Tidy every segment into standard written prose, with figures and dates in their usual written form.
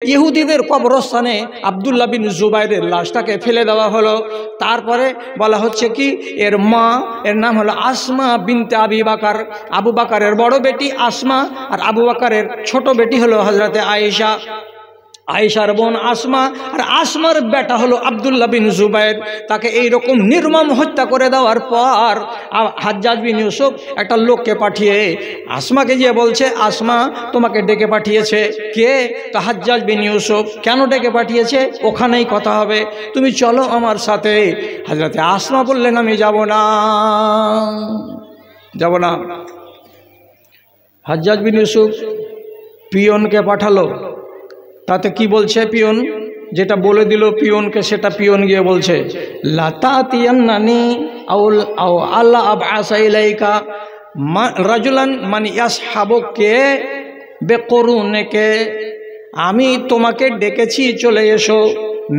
ইহুদিদের কবরস্থানে আব্দুল্লাহ বিন জুবাইরের লাশটাকে ফেলে দেওয়া হলো। তারপরে বলা হচ্ছে কি এর মা, এর নাম হলো আসমা বিনতে আবি বাকার। আবু বাকারের বড় বেটি আসমা, আর আবু বাকারের ছোট বেটি হলো হযরতে আয়েশা। আয়েশার বোন আসমা, আর আসমার বেটা হলো আব্দুল্লাহ বিন জুবাইর। তাকে এইরকম নির্মম হত্যা করে দেওয়ার পর হাজ্জাজ বিন ইউসুফ একটা লোককে পাঠিয়ে আসমাকে গিয়ে বলছে, আসমা তোমাকে ডেকে পাঠিয়েছে। কে? তো হাজ্জাজ বিন ইউসুফ। কেন ডেকে পাঠিয়েছে? ওখানেই কথা হবে, তুমি চলো আমার সাথে। হযরতে আসমা বললেন, আমি যাব না, যাব না। হাজ্জাজ বিন ইউসুফ পিয়নকে পাঠালো। তাতে কি বলছে পিয়ন? যেটা বলে দিল পিয়নকে, সেটা পিয়ন গিয়ে বলছে, লাতাতিয়ান্নানি আও আল্লাহ আবআসা ইলাইকা রাজুলান মান ইয়াসহাবুকে বিকুরুনিকে। আমি তোমাকে ডেকেছি, চলে এসো।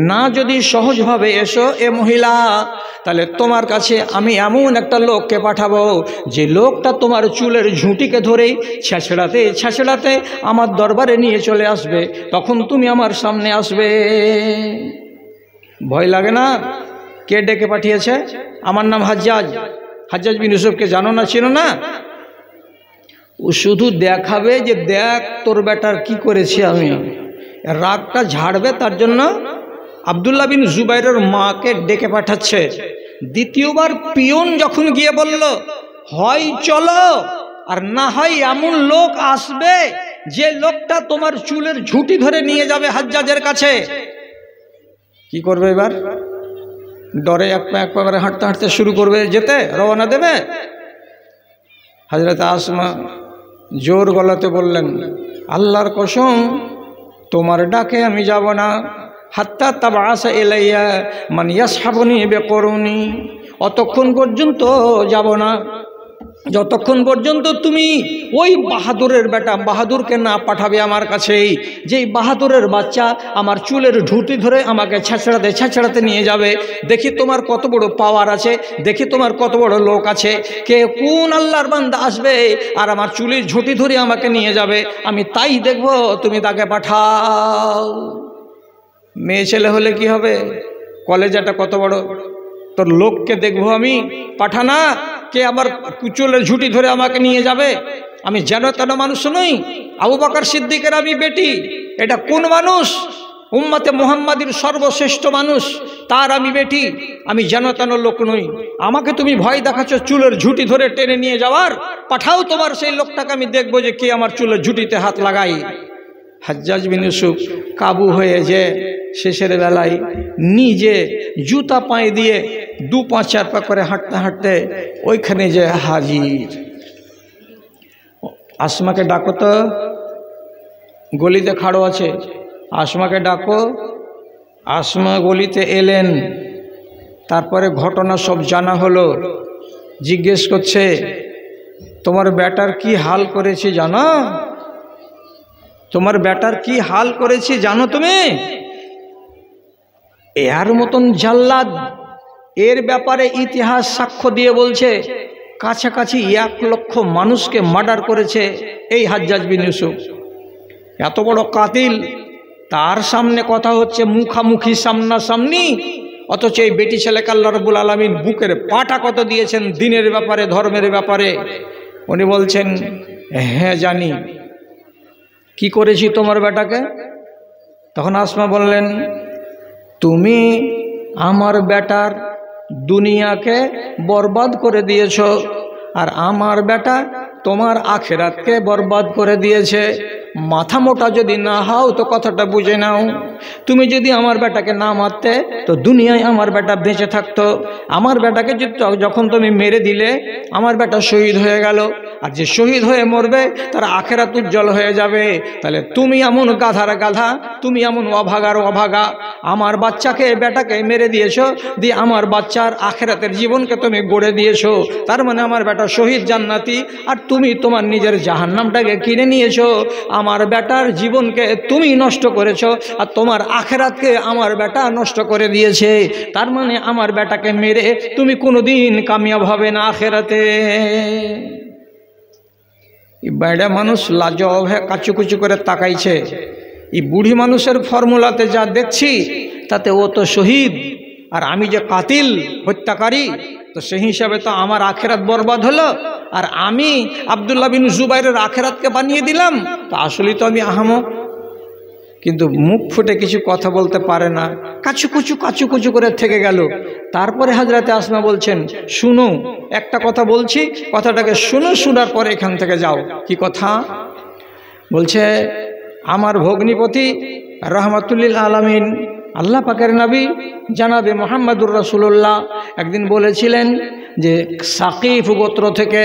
না যদি সহজভাবে এসো এ মহিলা, তাহলে তোমার কাছে আমি এমন একটা লোককে পাঠাবো, যে লোকটা তোমার চুলের ঝুঁটিকে ধরেই ছেঁচড়াতে ছেঁচড়াতে আমার দরবারে নিয়ে চলে আসবে, তখন তুমি আমার সামনে আসবে। ভয় লাগে না? কে ডেকে পাঠিয়েছে? আমার নাম হাজ্জাজ। হাজ্জাজ বিন ইউসুফকে জানো না, চিনো না? ও শুধু দেখাবে যে দেখ তোর বেটার কি করেছি আমি, রাগটা ঝাড়বে। তার জন্য আব্দুল্লাহ বিন জুবাইরের মাকে ডেকে পাঠাচ্ছে। দ্বিতীয়বার পিয়ন যখন গিয়ে বলল, হয় চলো, আর না হয় এমন লোক আসবে যে লোকটা তোমার চুলের ঝুঁটি ধরে নিয়ে যাবে হাজ্জাজের কাছে। কি করবে এবার? ডরে এক পা করে হাঁটতে হাঁটতে শুরু করবে, যেতে রওনা দেবে। হযরত আসমা জোর গলাতে বললেন, আল্লাহর কসম তোমার ডাকে আমি যাব না, হাত্তা তাবআসা ইলাইয়া মান ইয়াসহাবুনি বিকুরুনি। অতক্ষণ পর্যন্ত যাব না যতক্ষণ পর্যন্ত তুমি ওই বাহাদুরের বেটা বাহাদুরকে না পাঠাবে আমার কাছেই, যেই বাহাদুরের বাচ্চা আমার চুলের ঝুঁটি ধরে আমাকে ছেঁচড়াতে ছেঁচড়াতে নিয়ে যাবে। দেখি তোমার কত বড় পাওয়ার আছে, দেখি তোমার কত বড় লোক আছে। কে কোন আল্লাহর বান্দা আসবে আর আমার চুলের ঝুঁটি ধরে আমাকে নিয়ে যাবে, আমি তাই দেখব, তুমি তাকে পাঠাও। মেয়ে ছেলে হলে কি হবে? কলেজাটা কত বড়, তোর লোককে দেখবো আমি, পাঠানা। কে আমার চুলের ঝুঁটি ধরে আমাকে নিয়ে যাবে? আমি যেন তেন মানুষ নই, আবু বকর সিদ্দিকের আমি বেটি। এটা কোন মানুষ? উম্মতে মুহাম্মাদির সর্বশ্রেষ্ঠ মানুষ, তার আমি বেটি। আমি যেন তেন লোক নই। আমাকে তুমি ভয় দেখাচ্ছ চুলের ঝুঁটি ধরে টেনে নিয়ে যাওয়ার? পাঠাও তোমার সেই লোকটাকে, আমি দেখবো যে কে আমার চুলের ঝুঁটিতে হাত লাগাই। হাজ্জাজ বিন ইউসুফ কাবু হয়ে যে শেষের বেলায় নিজে জুতা পায়ে দিয়ে 2-5-4 পা করে হাঁটতে হাঁটতে ওইখানে যে হাজির। আসমাকে ডাকো তো, গলিতে খাড়ো আছে, আসমাকে ডাকো। আসমা গলিতে এলেন। তারপরে ঘটনা সব জানা হলো। জিজ্ঞেস করছে, তোমার বেটার কি হাল করেছি জানো? তোমার বেটার কি হাল করেছি জানো তুমি? এর মতন জাল্লাদ এর ব্যাপারে ইতিহাস সাক্ষ্য দিয়ে বলছে কাছাকাছি 1 লক্ষ মানুষকে মার্ডার করেছে এই হাজ্জাজ বিন ইউসুফ। এত বড় কাতিল, তার সামনে কথা হচ্ছে মুখামুখি সামনাসামনি। অথচ এই বেটি ছেলেকে আল্লাহ রাব্বুল আলামিন বুকের পাটা কত দিয়েছেন দিনের ব্যাপারে, ধর্মের ব্যাপারে। উনি বলছেন, হ্যাঁ জানি। কি করেছি তোমার বেটাকে? তখন আসমা বললেন, তুমি আমার বেটার দুনিয়াকে বরবাদ করে দিয়েছ, আর আমার বেটা তোমার আখিরাতকে বরবাদ করে দিয়েছে। মাথা মোটা যদি না হও তো কথাটা বুঝে নাও। তুমি যদি আমার বেটাকে না মারতে তো দুনিয়ায় আমার বেটা বেঁচে থাকতো। আমার বেটাকে যখন তুমি মেরে দিলে, আমার বেটা শহীদ হয়ে গেল, আর যে শহীদ হয়ে মরবে তার আখিরাত উজ্জ্বল হয়ে যাবে। তাহলে তুমি এমন গাধার গাধা, তুমি এমন অভাগার অভাগা, আমার বাচ্চাকে বেটাকে মেরে দিয়েছো, দিয়ে আমার বাচ্চার আখিরাতের জীবনকে তুমি গড়ে দিয়েছো। তার মানে আমার বেটা শহীদ জান্নাতি, আর তুমি তোমার নিজের জাহান্নামটাকে কিনে নিয়েছো। আমার বেটার জীবনকে তুমি নষ্ট করেছো, আর তোমার আখিরাতকে আমার বেটা নষ্ট করে দিয়েছে। তার মানে আমার বেটাকে মেরে তুমি কোনোদিন কামিয়াব হবে না আখিরাতে। বাইরে মানুষ লাজবাব হয়ে কাচুকুচু করে তাকাইছে। এই বুড়ি মানুষের ফর্মুলাতে যা দেখছি তাতে ও তো শহীদ আর আমি যে কাতিল হত্যাকারী, তো সেই হিসাবে তো আমার আখেরাত বরবাদ হলো, আর আমি আব্দুল্লাহ বিন জুবাইরের আখেরাতকে বানিয়ে দিলাম। তো আসলেই তো আমি আহামক। কিন্তু মুখ ফুটে কিছু কথা বলতে পারে না, কাচু করে থেকে গেল। তারপরে হযরতে আসমা বলছেন, শুনো একটা কথা বলছি, কথাটাকে শুনো, শোনার পরে এখান থেকে যাও। কি কথা বলছে? আমার ভগ্নিপতি রহমাতুল্লিল আলামিন আল্লাহ পাকের নবী জানাবে মুহাম্মদুর রাসূলুল্লাহ একদিন বলেছিলেন যে সাকিফ গোত্র থেকে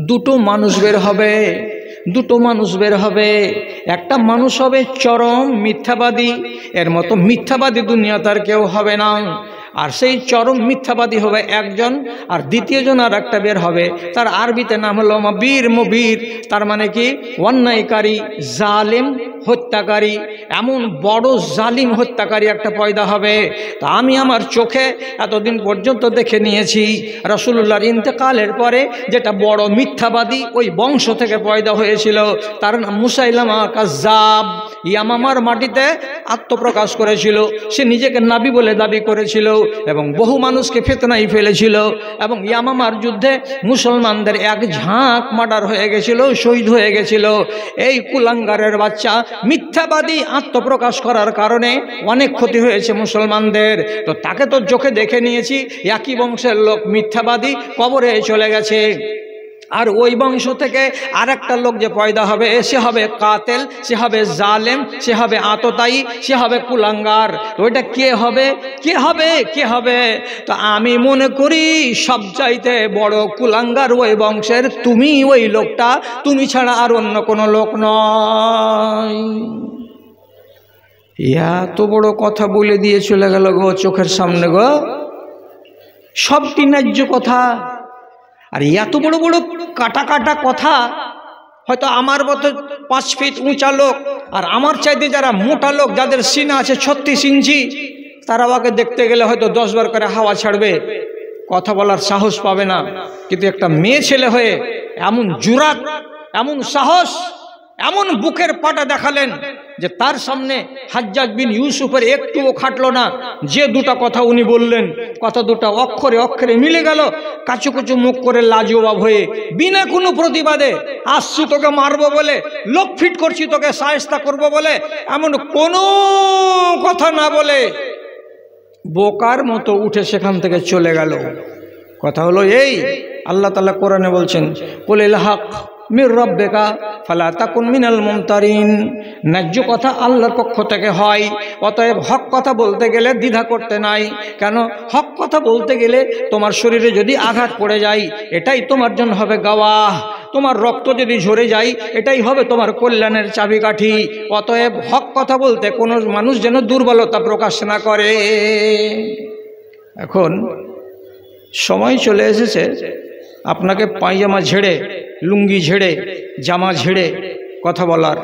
দুটো মানুষ বের হবে, একটা মানুষ হবে চরম মিথ্যাবাদী, এর মতো মিথ্যাবাদী দুনিয়াতে আর কেউ হবে না। আর সেই চরম মিথ্যাবাদী হবে একজন, আর দ্বিতীয়জন আর একটা বের হবে, তার আরবিতে নাম হলো মুবির। তার মানে কি? অন্যায়কারী, জালিম, হত্যাকারী। এমন বড় জালিম হত্যাকারী একটা পয়দা হবে। তা আমি আমার চোখে এতদিন পর্যন্ত দেখে নিয়েছি রাসূলুল্লাহর ইন্তেকালের পরে যেটা বড় মিথ্যাবাদী ওই বংশ থেকে পয়দা হয়েছিল, তার নাম মুসাইলামা কাজ্জাব। ইয়ামামার মাটিতে আত্মপ্রকাশ করেছিল, সে নিজেকে নবী বলে দাবি করেছিল এবং বহু মানুষকে ফিতনায় ফেলেছিল, এবং ইয়ামামার যুদ্ধে মুসলমানদের এক ঝাঁক মার্ডার হয়ে গেছিল, শহীদ হয়ে গেছিল। এই কুলাঙ্গারের বাচ্চা মিথ্যাবাদী আত্মপ্রকাশ করার কারণে অনেক ক্ষতি হয়েছে মুসলমানদের। তো তাকে তো চোখে দেখে নিয়েছি, একই বংশের লোক মিথ্যাবাদী, কবরে চলে গেছে। আর ওই বংশ থেকে আরেকটা লোক যে পয়দা হবে, সে হবে কাতেল, সে হবে জালেম, সে হবে আততায়ী, সে হবে কুলাঙ্গার। তো ওইটা কে হবে? তো আমি মনে করি সবচাইতে বড় কুলাঙ্গার ওই বংশের তুমি, ওই লোকটা, তুমি ছাড়া আর অন্য কোনো লোক নয়। এত বড় কথা বলে দিয়ে চলে গেল গো চোখের সামনে গো, সবটি ন্যায্য কথা। আর এত বড় বড় কাটা কথা, হয়তো আমার মতো 5 ফিট উঁচা লোক আর আমার চাইতে যারা মোটা লোক, যাদের সিনা আছে 36 ইঞ্চি, তারা ওকে দেখতে গেলে হয়তো 10 বার করে হাওয়া ছাড়বে, কথা বলার সাহস পাবে না। কিন্তু একটা মেয়ে ছেলে হয়ে এমন জুরাত, এমন সাহস, এমন বুকের পাটা দেখালেন যে তার সামনে হাজ্জাজ বিন ইউসুফের একটুও খাটলো না। যে দুটা কথা উনি বললেন, কথা দুটা অক্ষরে অক্ষরে মিলে গেল। কাচু মুখ করে লাজবাব হয়ে বিনা কোনো প্রতিবাদে, আসছি তোকে মারবো বলে, লোক ফিট করছি তোকে শায়েস্তা করবো বলে, এমন কোনো কথা না বলে বোকার মতো উঠে সেখান থেকে চলে গেল। কথা হলো এই, আল্লাহ তাআলা কোরআনে বলছেন, কুলিল হক মির রাব্বিকা ফালা তাকুন মিনাল মুমতারিন। ন্যায্য কথা আল্লাহর পক্ষ থেকে হয়, অতএব হক কথা বলতে গেলে দ্বিধা করতে নাই। কেন? হক কথা বলতে গেলে তোমার শরীরে যদি আঘাত পড়ে যায়, এটাই তোমার জন্য হবে গাওয়াহ। তোমার রক্ত যদি ঝরে যায়, এটাই হবে তোমার কল্যাণের চাবিকাঠি। অতএব হক কথা বলতে কোনো মানুষ যেন দুর্বলতা প্রকাশ না করে। এখন সময় চলে এসেছে আপনাকে পায়জামা ঝেড়ে, লুঙ্গি ঝেড়ে, জামা ঝেড়ে কথা বলার।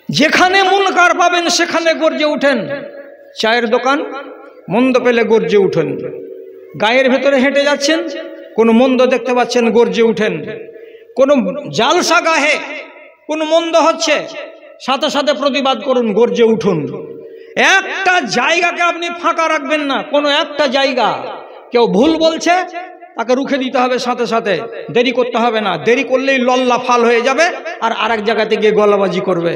যেখানে মুনকার পাবেন সেখানে গর্জে উঠেন। চায়ের দোকান, মন্দ পেলে গর্জে উঠেন। গায়ের ভেতরে হেঁটে যাচ্ছেন, কোনো মন্দ দেখতে পাচ্ছেন, গর্জে উঠেন। কোনো জালসা গাহে কোনো মন্দ হচ্ছে, সাথে সাথে প্রতিবাদ করুন, গর্জে উঠুন। একটা জায়গাকে আপনি ফাঁকা রাখবেন না। কোনো একটা জায়গা কেউ ভুল বলছে, তাকে রুখে দিতে হবে সাথে সাথে, দেরি করতে হবে না। দেরি করলেই লল্লা ফাল হয়ে যাবে আর আরেক জায়গাতে গিয়ে গলাবাজি করবে।